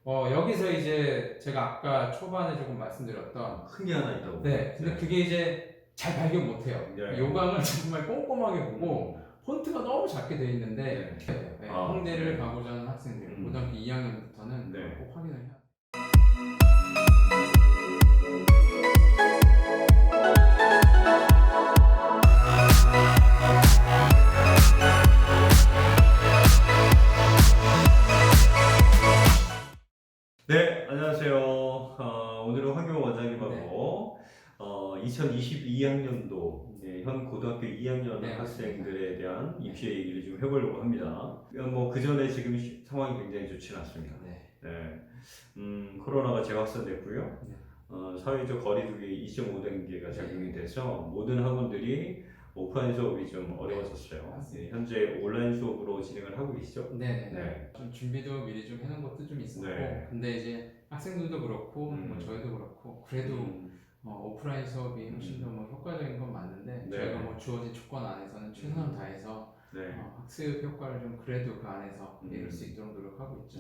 여기서 이제 제가 아까 초반에 조금 말씀드렸던 큰 게 하나 있다고. 네, 근데 그게 이제 잘 발견 못해요. 네. 요강을 정말 꼼꼼하게 보고 폰트가 너무 작게 되어 있는데 네. 홍대를 가고자 하는 학생들 고등학교 2학년부터는 네. 꼭 확인을 해야 돼요. 네, 안녕하세요. 오늘은 황교안 원장님하고 2022학년도 현 고등학교 2학년 네, 학생들에 대한 입시 얘기를 좀 해보려고 합니다. 그 전에 지금 상황이 굉장히 좋지는 않습니다. 네. 코로나가 재확산됐고요. 사회적 거리두기 2.5단계가 적용이 돼서 모든 학원들이 오프라인 수업이 좀 어려워졌어요. 현재 온라인 수업으로 진행을 하고 계시죠? 네. 좀 준비도 미리 좀 해놓은 것도 좀 있었고, 근데 이제 학생들도 그렇고, 뭐 저희도 그렇고, 그래도 오프라인 수업이 훨씬 더 뭐 효과적인 건 맞는데 저희가 뭐 주어진 조건 안에서는 최선을 다해서 학습 효과를 좀 그래도 그 안에서 이룰 수 있도록 노력하고 있죠.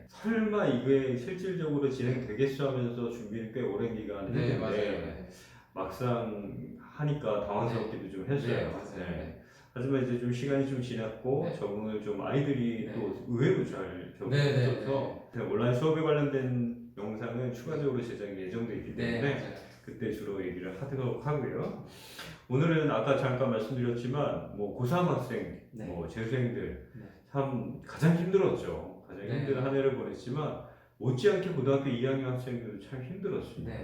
설마 이게 실질적으로 진행되겠어 하면서 준비를 꽤 오랜 기간 했는데 맞아요. 막상 하니까 당황스럽기도 좀 했어요. 하지만 이제 좀 시간이 좀 지났고 적응을 좀 아이들이 또 의외로 잘 적응해서 온라인 수업에 관련된 영상은 추가적으로 제작이 예정돼 있기 때문에 그때 주로 얘기를 하도록 하고요. 오늘은 아까 잠깐 말씀드렸지만 뭐 고3 학생, 뭐 재수생들 참 가장 힘들었죠. 가장 힘든 한 해를 보냈지만 못지않게 고등학교 2학년 학생들도 참 힘들었습니다.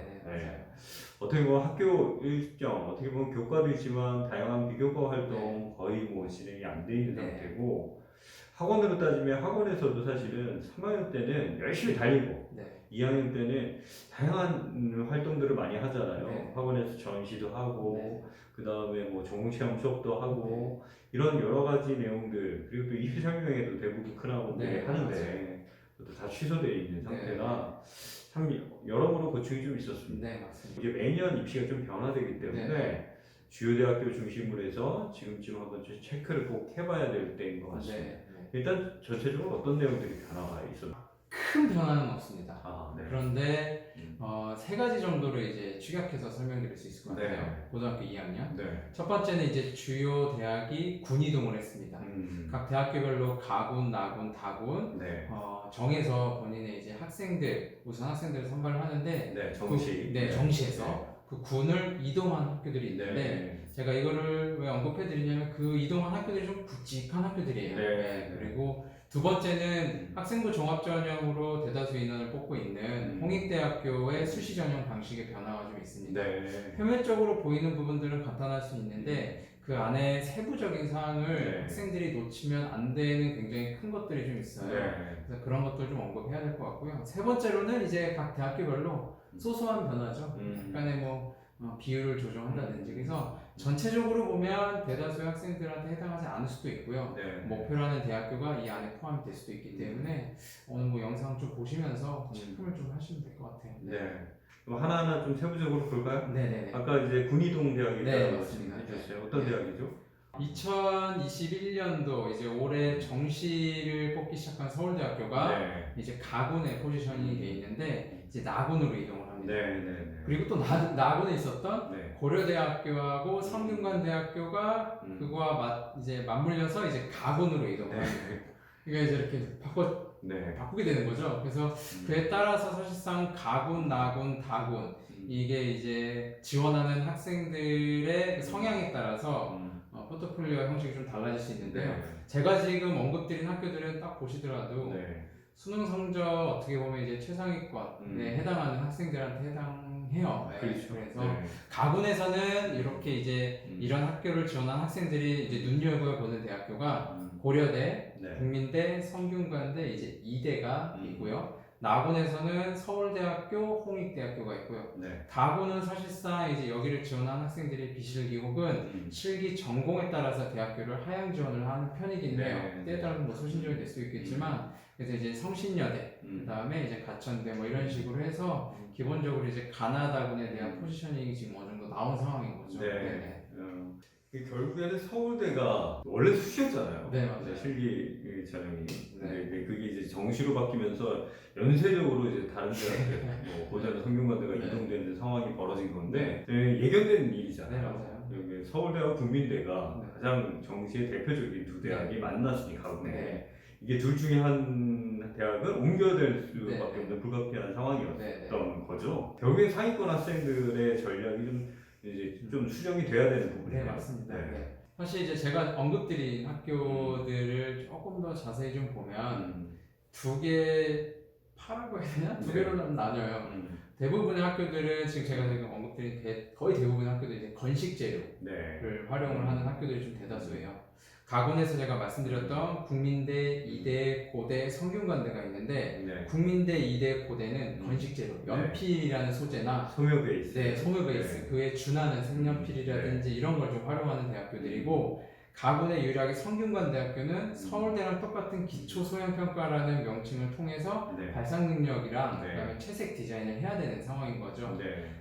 어떻게 보면 학교 일정, 어떻게 보면 교과도 있지만 다양한 비교과 활동 거의 뭐 진행이 안 돼 있는 상태고 학원으로 따지면 학원에서도 사실은 3학년 때는 열심히 달리고 2학년 때는 다양한 활동들을 많이 하잖아요. 학원에서 전시도 하고 그 다음에 뭐 전공체험 수업도 하고 이런 여러 가지 내용들 그리고 또 입시 설명회도 대부분 큰 학원들이 하는데 또 다 취소되어 있는 상태라 참 여러모로 고충이 좀 있었습니다. 이제 매년 입시가 좀 변화되기 때문에 주요 대학교 중심으로 해서 지금쯤 한번 좀 체크를 꼭 해봐야 될 때인 것 같습니다. 일단 전체적으로 어떤 내용들이 변화가 있었나요? 큰 변화는 없습니다. 그런데 세 가지 정도로 이제 축약해서 설명드릴 수 있을 것 같아요. 고등학교 2학년. 첫 번째는 이제 주요 대학이 군 이동을 했습니다. 각 대학교별로 가군, 나군, 다군 정해서 본인의 이제 학생들 우선 학생들을 선발을 하는데 정시에서 그 군을 이동한 학교들이 있는데 제가 이거를 왜 언급해드리냐면 그 이동한 학교들이 좀 굵직한 학교들이에요. 그리고 두 번째는 학생부 종합전형으로 대다수 인원을 뽑고 있는 홍익대학교의 수시 전형 방식의 변화가 좀 있습니다. 표면적으로 보이는 부분들은 간단할 수 있는데 그 안에 세부적인 사항을 학생들이 놓치면 안 되는 굉장히 큰 것들이 좀 있어요. 그래서 그런 것들 좀 언급해야 될 것 같고요. 세 번째로는 이제 각 대학교별로 소소한 변화죠. 약간의 뭐 비율을 조정한다든지 그래서 전체적으로 보면 대다수의 학생들한테 해당하지 않을 수도 있고요. 목표라는 대학교가 이 안에 포함이 될 수도 있기 때문에 오늘 뭐 영상 좀 보시면서 체크를 좀 하시면 될 것 같아요. 그럼 하나하나 좀 세부적으로 볼까요? 아까 이제 군이동 대학이라고 말씀해주셨어요. 어떤 대학이죠? 2021년도 이제 올해 정시를 뽑기 시작한 서울대학교가 이제 가군에 포지션이 돼 있는데 이제 나군으로 이동을 합니다. 그리고 또 나군에 있었던 고려대학교하고 성균관대학교가 그거와 이제 맞물려서 이제 가군으로 이동을 합니다. 그러니까 이제 이렇게 바꾸게 되는 거죠. 그래서 그에 따라서 사실상 가군, 나군, 다군 이게 이제 지원하는 학생들의 성향에 따라서 포트폴리오 형식이 좀 달라질 수 있는데요. 제가 지금 언급드린 학교들은 딱 보시더라도 수능 성적 어떻게 보면 이제 최상위권에 해당하는 학생들한테 해당해요. 그래서 가군에서는 이렇게 이제 이런 학교를 지원한 학생들이 이제 눈여겨보는 대학교가 고려대, 국민대, 성균관대, 이제 이대가 있고요. 나군에서는 서울대학교, 홍익대학교가 있고요. 다군은 사실상 이제 여기를 지원한 학생들이 비실기 혹은 실기 전공에 따라서 대학교를 하향 지원을 하는 편이긴 해요. 때에 따라서 뭐 소신적이 될 수 있겠지만 그래서 이제 성신여대, 그 다음에 이제 가천대 뭐 이런 식으로 해서 기본적으로 이제 가나다군에 대한 포지셔닝이 지금 어느 정도 나온 상황인 거죠. 결국에는 서울대가 원래 수시였잖아요. 네, 맞아요. 실기 전형이. 네. 근데 그게 이제 정시로 바뀌면서 연쇄적으로 이제 다른 데한테 뭐 고대나 성균관대가 네. 이동되는 상황이 벌어진 건데 예견된 일이잖아요. 네, 맞아요. 여기 서울대와 국민대가 네. 가장 정시의 대표적인 두 대학이 만났으니까 가군에 네. 이게 둘 중에 한 대학은 옮겨야 될 수밖에 네. 없는 불가피한 상황이었던 네. 거죠. 결국엔 상위권 학생들의 전략이 좀 수정이 돼야 되는 부분이에요. 네, 맞습니다. 네. 네. 사실 이제 제가 언급드린 학교들을 조금 더 자세히 좀 보면 두 개 파라고 해야 되나? 두 개로 나뉘어요. 대부분의 학교들은 지금 제가 언급드린 거의 대부분의 학교들이 이제 건식 재료를 활용을 하는 학교들이 좀 대다수예요. 가군에서 제가 말씀드렸던 국민대, 이대, 고대, 성균관대가 있는데 국민대, 이대, 고대는 건식 재료, 연필이라는 소재나 소묘 베이스, 네, 소묘 베이스, 그에 준하는 색연필이라든지 이런 걸 좀 활용하는 대학교들이고 가군의 유일하게 성균관대학교는 서울대랑 똑같은 기초 소양평가라는 명칭을 통해서 발상 능력이랑 그다음에 채색 디자인을 해야 되는 상황인 거죠.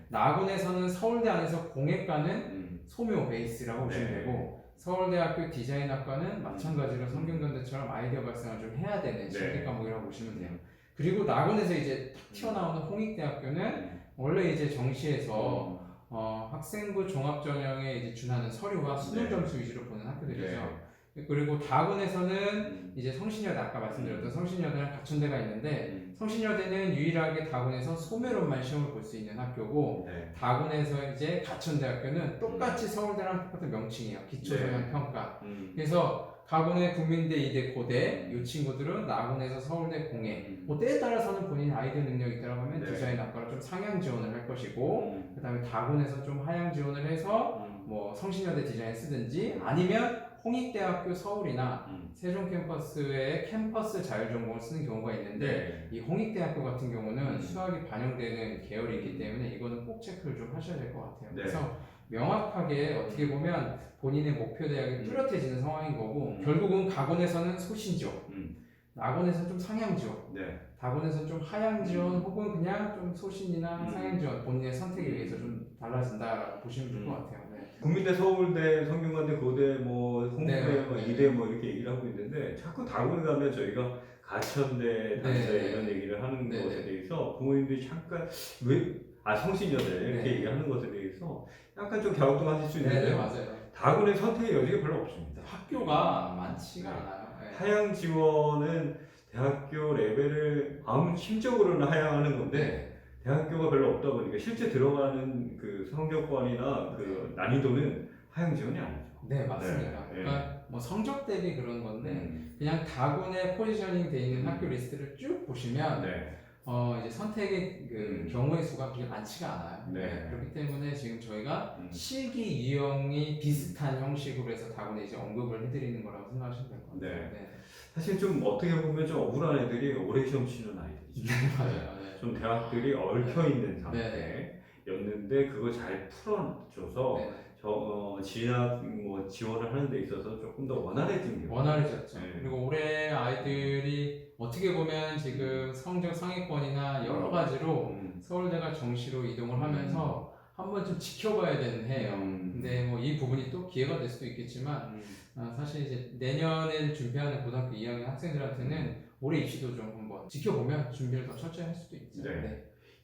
나군에서는 서울대 안에서 공예과는 소묘 베이스라고 보시면 되고 서울대학교 디자인학과는 마찬가지로 성균관대처럼 아이디어 발상을 좀 해야 되는 실기 과목이라고 보시면 돼요. 그리고 나군에서 이제 탁 튀어나오는 홍익대학교는 원래 이제 정시에서 학생부 종합전형에 이제 준하는 서류와 수능 점수 위주로 보는 학교들이죠. 그리고 다군에서는 이제 성신여대 아까 말씀드렸던 성신여대랑 가천대가 있는데 성신여대는 유일하게 다군에서 소묘론만 시험을 볼 수 있는 학교고 다군에서 이제 가천대학교는 똑같이 서울대랑 똑같은 명칭이에요. 기초소양평가. 그래서 가군의 국민대, 이대, 고대 이 친구들은 나군에서 서울대 공예 뭐 때에 따라서는 본인 아이디어 능력이 있다고 하면 디자인 학과로 좀 상향 지원을 할 것이고 그 다음에 다군에서 좀 하향 지원을 해서 뭐 성신여대 디자인 쓰든지 아니면 홍익대학교 서울이나 세종 캠퍼스의 캠퍼스 자율전공을 쓰는 경우가 있는데 이 홍익대학교 같은 경우는 수학이 반영되는 계열이 있기 때문에 이거는 꼭 체크를 좀 하셔야 될 것 같아요. 그래서 명확하게 어떻게 보면 본인의 목표 대학이 뚜렷해지는 상황인 거고 결국은 가군에서는 소신 지원, 나군에서 좀 상향 지원, 다군에서 좀 하향 지원 혹은 그냥 좀 소신이나 상향 지원 본인의 선택에 의해서 좀 달라진다라고 보시면 될 것 같아요. 국민대, 서울대, 성균관대, 고대, 뭐 홍대, 이대 뭐 이렇게 얘기를 하고 있는데 자꾸 다군에 가면 저희가 가천대, 단대 이런 얘기를 하는 것에 대해서 부모님들이 잠깐 성신여대 이렇게 얘기하는 것에 대해서 약간 좀 갸우뚱하실 수 있는데 맞아요. 다군의 선택의 여지가 별로 없습니다. 학교가 많지가 않아요. 하향 지원은 대학교 레벨을 심적으로는 하향하는 건데 대학교가 별로 없다 보니까 실제 들어가는 그 성적권이나 그 난이도는 하향 지원이 아니죠. 네, 맞습니다. 그러니까 뭐 성적 대비 그런 건데 그냥 다군에 포지셔닝 돼 있는 학교 리스트를 쭉 보시면 이제 선택의 그 경우의 수가 그렇게 많지가 않아요. 그렇기 때문에 지금 저희가 실기 유형이 비슷한 형식으로 해서 다군에 이제 언급을 해드리는 거라고 생각하시면 될 것 같아요. 사실 좀 어떻게 보면 좀 억울한 애들이 오래 시험 치는 아이들이죠. 맞아요. 좀 대학들이 얽혀 있는 상태였는데 그걸 잘 풀어줘서 진학 뭐 지원을 하는 데 있어서 조금 더 원활해졌죠. 그리고 올해 아이들이 어떻게 보면 지금 성적 상위권이나 여러 가지로 서울대가 정시로 이동을 하면서 한번 좀 지켜봐야 되는 해예요. 근데 뭐 이 부분이 또 기회가 될 수도 있겠지만 사실 이제 내년을 준비하는 고등학교 2학년 학생들한테는 올해 입시도 좀 한번 지켜보면 준비를 더 철저히 할 수도 있죠.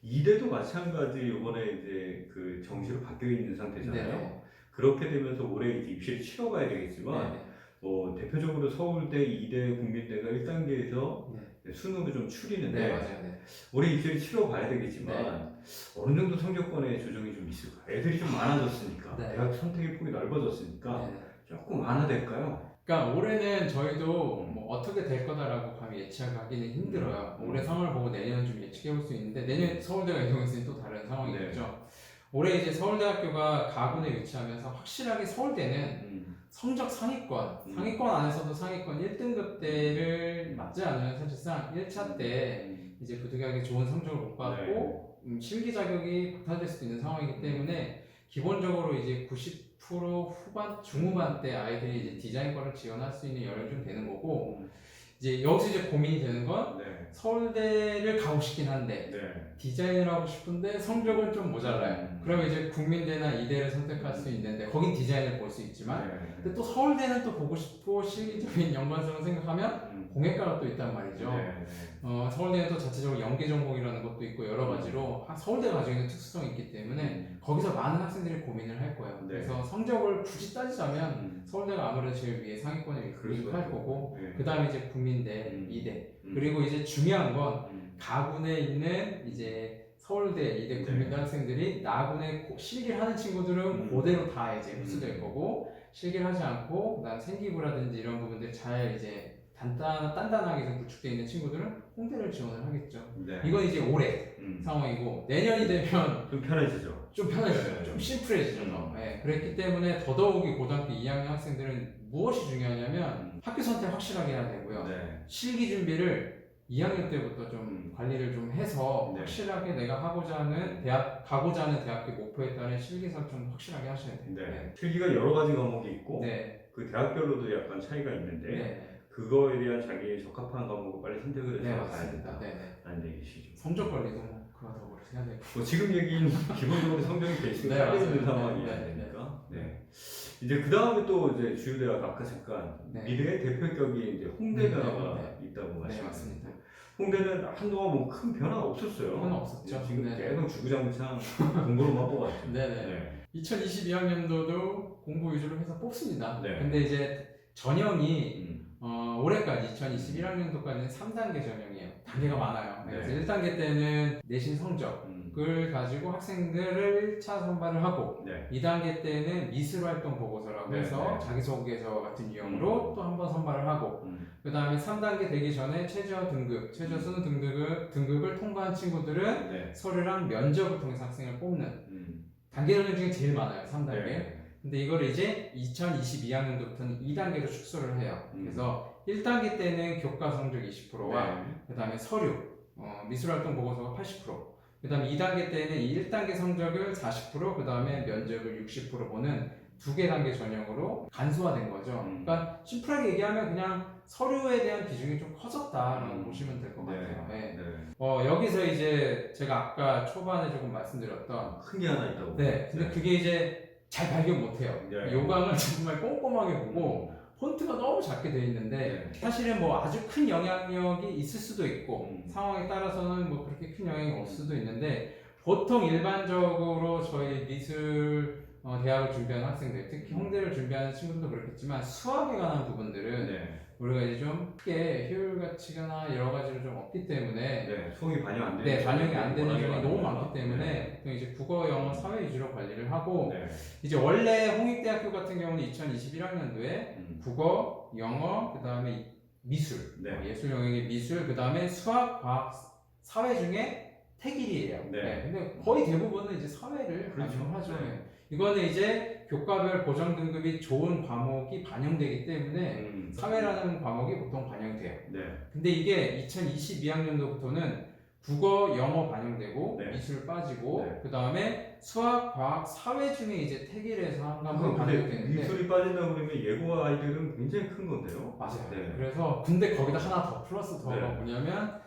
이대도 마찬가지 이번에 이제 그 정시로 바뀌어 있는 상태잖아요. 그렇게 되면서 올해 이제 입시를 치러가야 되겠지만 뭐 대표적으로 서울대, 이대, 국민대가 1단계에서 수능을 좀 추리는데 올해 입시를 치러봐야 되겠지만 어느 정도 성적권의 조정이 좀 있을까? 애들이 좀 많아졌으니까 대학 선택의 폭이 넓어졌으니까 조금 완화될까요? 그러니까 올해는 저희도 뭐 어떻게 될 거다라고 감히 예측하기는 힘들어요. 올해 상황을 보고 내년은 좀 예측해 볼 수 있는데 내년 서울대가 이동했으니 또 다른 상황이겠죠. 올해 이제 서울대학교가 가군에 위치하면서 확실하게 서울대는 성적 상위권 안에서도 상위권 1등급대를 맞지 않으면 사실상 1차 때 이제 부득이하게 좋은 성적을 못 받고 실기 자격이 박탈될 수도 있는 상황이기 때문에 기본적으로 이제 90% 후반, 중후반 때 아이들이 이제 디자인과를 지원할 수 있는 여력이 좀 되는 거고 이제 여기서 이제 고민이 되는 건 네. 서울대를 가고 싶긴 한데 네. 디자인을 하고 싶은데 성적은 좀 모자라요. 그러면 이제 국민대나 이대를 선택할 수 있는데 거긴 디자인을 볼 수 있지만 네. 근데 또 서울대는 또 보고 싶고 실기적인 연관성을 생각하면 공예과가 또 있단 말이죠. 네. 서울대는 또 자체적으로 연계 전공이라는 것도 있고 여러 가지로 서울대가 가지고 있는 특수성이 있기 때문에 거기서 많은 학생들이 고민을 할 거예요. 네. 그래서 성적을 굳이 따지자면 서울대가 아무래도 제일 위에 상위권에 위입할 거고 그 다음에 이제 국민대, 이대 그리고 이제 중요한 건 가군에 있는 이제 서울대, 이대, 국민대 학생들이 나군에 실기를 하는 친구들은 그대로 다 이제 흡수될 거고 실기를 하지 않고 그다음 생기부라든지 이런 부분들 잘 이제 단단하게 구축되어 있는 친구들은 홍대를 지원을 하겠죠. 네. 이건 이제 올해 상황이고 내년이 되면 좀 편해지죠. 좀 편해지죠. 좀 심플해지죠. 네. 그랬기 때문에 더더욱이 고등학교 2학년 학생들은 무엇이 중요하냐면 학교 선택 확실하게 해야 되고요. 네. 실기 준비를 2학년 때부터 좀 관리를 좀 해서 네. 확실하게 내가 가고자 하는 대학교 목표에 따른 실기 설정 확실하게 하셔야 돼요. 네. 실기가 여러 가지 과목이 있고 네. 그 대학별로도 약간 차이가 있는데 네. 그거에 대한 자기에 적합한 과목을 빨리 선택을 해서 가야 된다. 네. 라는 얘기시죠. 성적 관리도 그러다고 해야 되고. 뭐 지금 얘기는 기본적으로 성적이 베이스가 네, 깔려 있는 맞아요. 상황이어야 네, 되니까. 네. 이제 그 다음에 또 이제 주요대학 아까 잠깐 미래의 대표격이 이제 홍대가 있다고 네, 맞습니다. 홍대는 한동안 뭐 큰 변화가 없었어요. 변화 없었죠. 지금 계속 주구장창 공부로만 뽑았죠. 네네. 2022학년도도 공부 위주로 해서 뽑습니다. 네. 근데 이제 전형이 올해까지 2021학년도까지는 3단계 전형이에요. 단계가 많아요. 그래서 1단계 때는 내신 성적을 가지고 학생들을 1차 선발을 하고 2단계 때는 미술활동 보고서라고 해서 자기소개서 같은 유형으로 또 한 번 선발을 하고 그 다음에 3단계 되기 전에 최저 수능 등급을 통과한 친구들은 서류랑 면접을 통해서 학생을 뽑는 단계 전형 중에 제일 많아요. 3단계. 근데 이걸 이제 2022학년도부터는 2단계로 축소를 해요. 그래서 1단계 때는 교과 성적 20%와 그 다음에 서류, 미술활동 보고서가 80%, 그 다음에 2단계 때는 이 1단계 성적을 40%, 그 다음에 면접을 60% 보는 두 개 단계 전형으로 간소화된 거죠. 그러니까 심플하게 얘기하면 그냥 서류에 대한 비중이 좀 커졌다라고 보시면 될 것 같아요. 여기서 이제 제가 아까 초반에 조금 말씀드렸던 큰 게 하나 있다고. 근데 그게 이제 잘 발견 못해요. 요강을 정말 꼼꼼하게 보고 폰트가 너무 작게 되어 있는데 사실은 뭐 아주 큰 영향력이 있을 수도 있고 상황에 따라서는 뭐 그렇게 큰 영향이 없을 수도 있는데 보통 일반적으로 저희 미술 대학을 준비하는 학생들, 특히 홍대를 준비하는 친구들도 그렇겠지만 수학에 관한 부분들은 우리가 이제 좀 크게 효율 가치나 여러 가지로 좀 없기 때문에 수학이 반영 안 되는 반영이 안 되는 경우가 너무 많기 때문에 보통 이제 국어, 영어, 사회 위주로 관리를 하고 이제 원래 홍익대학교 같은 경우는 2021학년도에 국어, 영어, 그 다음에 미술, 예술 영역의 미술, 그 다음에 수학, 과학, 사회 중에 택일이에요. 근데 거의 대부분은 이제 사회를 반영하죠. 이거는 이제 교과별 고정 등급이 좋은 과목이 반영되기 때문에 사회라는 과목이 보통 반영돼요. 근데 이게 2022학년도부터는 국어, 영어 반영되고 미술 빠지고 그 다음에 수학, 과학, 사회 중에 이제 택일에서 한 과목이 반영되는데 미술이 빠진다고 그러면 예고 아이들은 굉장히 큰 건데요. 맞아요. 그래서 근데 거기다 하나 더 플러스 더가 뭐냐면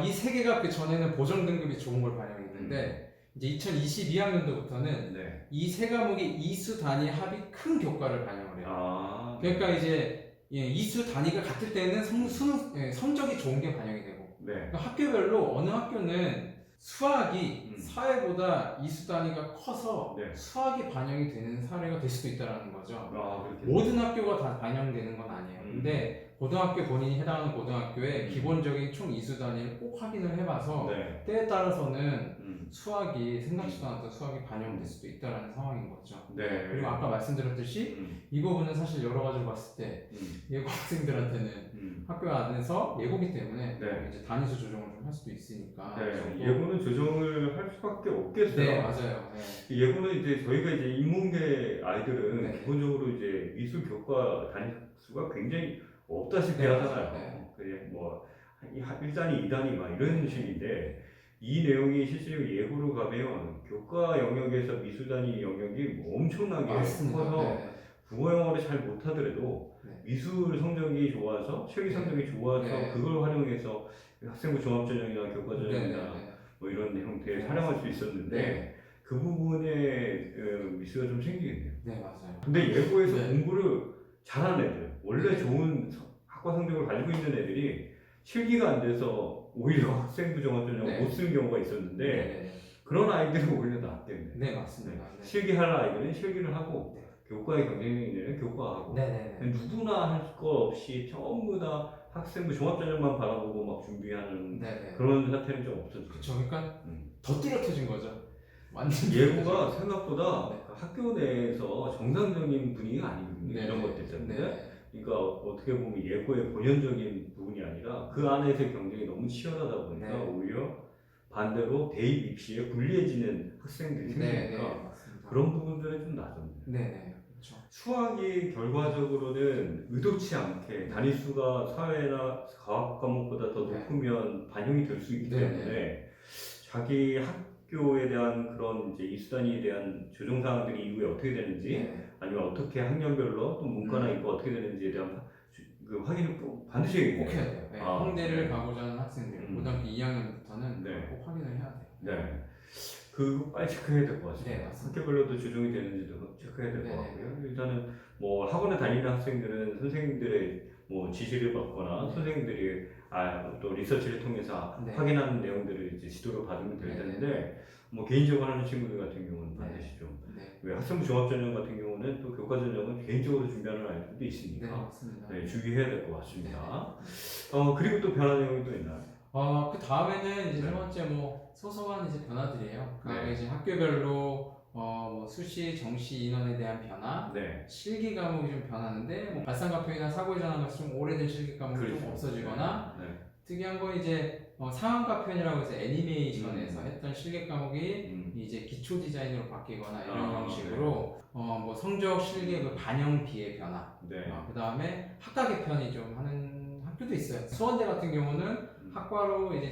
이 세 개가 그 전에는 보정 등급이 좋은 걸 반영했는데 이제 2022학년도부터는 이 세 과목의 이수 단위 합이 큰 교과를 반영을 해요. 그러니까 이제 이수 단위가 같을 때는 성적이 좋은 게 반영이 되고 그러니까 학교별로 어느 학교는 수학이 사회보다 이수 단위가 커서 수학이 반영이 되는 사례가 될 수도 있다는 거죠. 모든 학교가 다 반영되는 건 아니에요. 근데 고등학교 본인이 해당하는 고등학교의 기본적인 총 이수 단위를 꼭 확인을 해봐서 때에 따라서는 수학이 생각지도 않았던 수학이 반영될 수도 있다는 상황인 거죠. 그리고 아까 말씀드렸듯이 이 부분은 사실 여러 가지로 봤을 때 예고 학생들한테는 학교 안에서 예고기 때문에 이제 단위수 조정을 좀 할 수도 있으니까 예고는 조정을 할 수밖에 없겠어요. 맞아요. 예고는 이제 저희가 이제 인문계 아이들은 기본적으로 이제 미술 교과 단위 수가 굉장히 없다시피 하잖아요. 그래 뭐 1단위, 2단위 막 이런 식인데 이 내용이 실제로 예고로 가면 교과 영역에서 미술 단위 영역이 뭐 엄청나게 커서 국어 영어를 잘 못하더라도 네. 미술 성적이 좋아서 실기 성적이 좋아서 네. 그걸 활용해서 학생부 종합전형이나 교과전형이나 뭐 이런 형태에 활용할 수 있었는데 그 부분에 미스가 좀 생기겠네요. 네, 맞아요. 근데 예고에서 공부를 잘하는 애들, 원래 좋은 학과 성적을 가지고 있는 애들이 실기가 안 돼서 오히려 학생부 종합전형을 못 쓰는 경우가 있었는데 그런 아이들은 오히려 낫겠네. 네, 맞습니다. 실기할 아이들은 실기를 하고 교과의 경쟁력이 있는 교과하고 누구나 할 거 없이 전부 다 학생부 종합전형만 바라보고 막 준비하는 그런 사태는 좀 없었죠. 그렇죠. 그러니까 더 뚜렷해진 거죠. 완전 예고가 생각보다 학교 내에서 정상적인 분위기가 아니거든요. 이런 것들 때문에. 그러니까 어떻게 보면 예고의 본연적인 부분이 아니라 그 안에서의 경쟁이 너무 치열하다 보니까 오히려 반대로 대입 입시에 불리해지는 학생들이 생기니까 그런 부분들은 좀 낮았네요. 그렇죠. 수학이 결과적으로는 의도치 않게 단위수가 사회나 과학 과목보다 더 높으면 반영이 될 수 있기 때문에 자기 학교에 대한 그런 이제 이수단위에 대한 조정 사항들이 이후에 어떻게 되는지 아니면 어떻게 학년별로 또 문과나 이과 어떻게 되는지에 대한 그 확인을 꼭 반드시 꼭 해야 돼요. 홍대를 가고자 하는 학생들 고등학교 2학년부터는 꼭 확인을 해야 돼요. 그거 빨리 체크해야 될 것 같습니다. 맞습니다. 학교별로도 조정이 되는지도 체크해야 될 것 같고요. 일단은 뭐 학원에 다니는 학생들은 선생님들의 뭐 지시를 받거나 선생님들이 또 리서치를 통해서 확인하는 내용들을 이제 지도를 받으면 될 텐데 뭐 개인적으로 하는 친구들 같은 경우는 반드시 좀 왜 학생부 종합전형 같은 경우는 또 교과전형은 개인적으로 준비하는 아이들도 있으니까 주의해야 될 것 같습니다. 그리고 또 변화 내용이 또 있나요? 그 다음에는 이제 세 번째 뭐 소소한 이제 변화들이에요. 이제 학교별로 뭐 수시, 정시 인원에 대한 변화, 실기 과목이 좀 변하는데 뭐 발산과표나 사고의 전환 같은 좀 오래된 실기 과목이 좀 없어지거나 특이한 건 이제 상황과편이라고 해서 애니메이션에서 했던 실기 과목이 이제 기초 디자인으로 바뀌거나 이런 형식으로 뭐 성적 실기 그 반영비의 변화, 그 다음에 학과 개편이 좀 하는 학교도 있어요. 수원대 같은 경우는 학과로 이제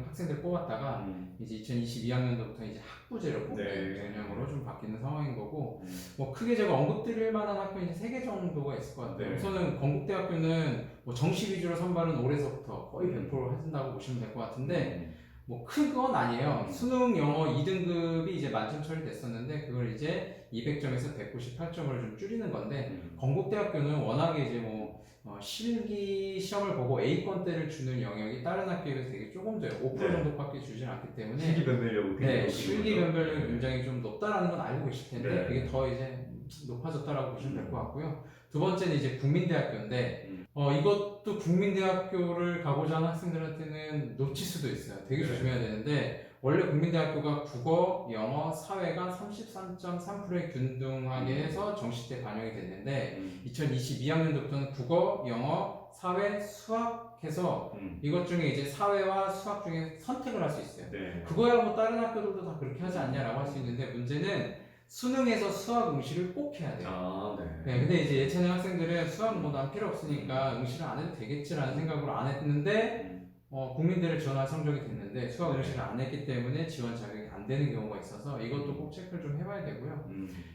학생들 뽑았다가 이제 2022학년도부터 이제 학부제로 뽑는 전형으로 좀 바뀌는 상황인 거고 뭐 크게 제가 언급드릴 만한 학교는 이제 3개 정도가 있을 것 같아요. 우선은 건국대학교는 뭐 정시 위주로 선발은 올해서부터 거의 100% 해준다고 보시면 될 것 같은데 뭐 큰 건 아니에요. 수능 영어 2등급이 이제 만점 처리됐었는데 그걸 이제 200점에서 198점을 좀 줄이는 건데 건국대학교는 워낙에 이제 뭐 실기 시험을 보고 A권대를 주는 영역이 다른 학교에 비해서 되게 조금 더 5% 정도밖에 주진 않기 때문에 실기 변별력이 실기 변별력이 굉장히 좀 높다라는 건 알고 계실 텐데 그게 더 이제 높아졌다라고 보시면 될 것 같고요. 두 번째는 이제 국민대학교인데 이것도 국민대학교를 가고자 하는 학생들한테는 놓칠 수도 있어요. 되게 조심해야 되는데 원래 국민대학교가 국어, 영어, 사회가 33.3%의 균등하게 해서 정시 때 반영이 됐는데 2022학년도부터는 국어, 영어, 사회, 수학 해서 이것 중에 이제 사회와 수학 중에 선택을 할 수 있어요. 그거야 뭐 다른 학교들도 다 그렇게 하지 않냐라고 할 수 있는데 문제는 수능에서 수학 응시를 꼭 해야 돼요. 근데 이제 예체능 학생들은 수학 뭐 난 필요 없으니까 응시를 안 해도 되겠지라는 생각으로 안 했는데 국민대를 지원할 성적이 됐는데 수학 응시를 안 했기 때문에 지원 자격이 안 되는 경우가 있어서 이것도 꼭 체크를 좀 해봐야 되고요.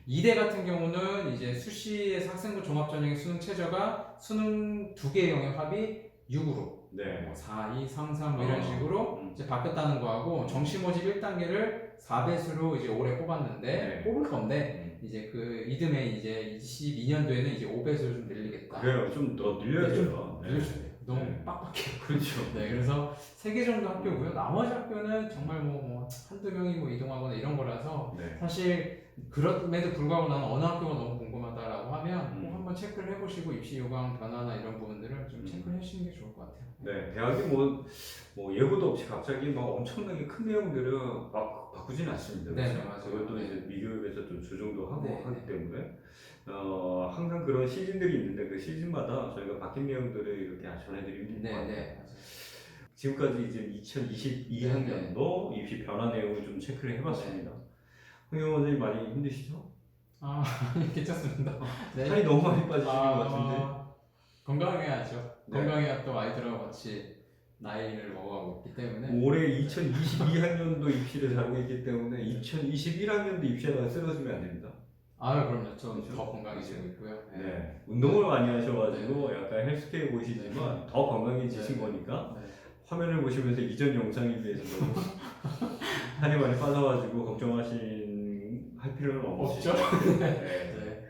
이대 같은 경우는 이제 수시에서 학생부 종합전형의 수능 최저가 수능 2개 영역 합이 6으로 뭐 4, 2, 3, 3 뭐 이런 식으로 이제 바뀌었다는 거하고 정시 모집 1단계를 4배수로 이제 올해 뽑았는데 뽑을 건데 이제 그 이듬해 이제 22년도에는 이제 5배수를 좀 늘리겠다. 그래요. 좀 더 늘려야 돼요. 늘려줘야 돼요. 너무 빡빡해요. 그렇죠. 그래서 3개 정도 학교고요. 나머지 학교는 정말 뭐 한두 명이 뭐 이동하거나 이런 거라서 사실 그럼에도 불구하고 나는 어느 학교가 너무 궁금하다라고 하면 꼭 한번 체크를 해보시고 입시 요강 변화나 이런 부분들을 좀 체크를 해주시는 게 좋을 것 같아요. 대학이 뭐 예고도 없이 갑자기 막 엄청나게 큰 내용들을 막 바꾸지는 않습니다. 맞아요. 그것도 이제 미교육에서 좀 조정도 하고 하기 때문에 항상 그런 시즌들이 있는데 그 시즌마다 저희가 바뀐 내용들을 이렇게 전해드리는 것 같아요. 지금까지 이제 2022학년도 입시 변화 내용을 좀 체크를 해봤습니다. 홍영 원장님 많이 힘드시죠? 괜찮습니다. 살이 너무 많이 빠지시는 것 같은데 건강해야죠. 건강해야 또 아이들하고 같이 나이를 먹어가고 있기 때문에 올해 2022학년도 입시를 다루고 있기 때문에 2021학년도 입시하다가 쓰러지면 안 됩니다. 아, 그럼요. 좀 그렇죠? 더 건강해지고 있고요. 네. 네. 운동을 많이 하셔가지고 약간 헬스케어 보이시지만 더 건강해지신 네. 거니까 네. 화면을 보시면서 이전 영상에 비해서 너무 살이 많이 빠져가지고 할 필요는 없죠. 네.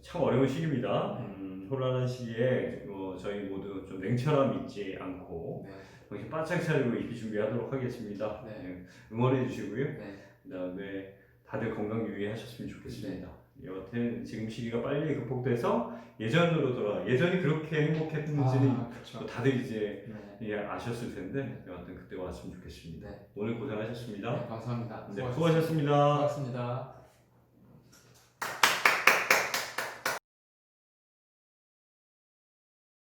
참 어려운 시기입니다. 혼란한 시기에 저희 모두 좀 냉철함 잊지 않고 정신 바짝 차리고 입기 준비하도록 하겠습니다. 응원해 주시고요. 그다음에 다들 건강 유의하셨으면 좋겠습니다. 여하튼 지금 시기가 빨리 극복돼서 예전으로 예전이 그렇게 행복했는지는 그렇죠. 다들 이제 아셨을 텐데 여하튼 그때 왔으면 좋겠습니다. 오늘 고생하셨습니다. 감사합니다. 수고하셨습니다. 수고하셨습니다.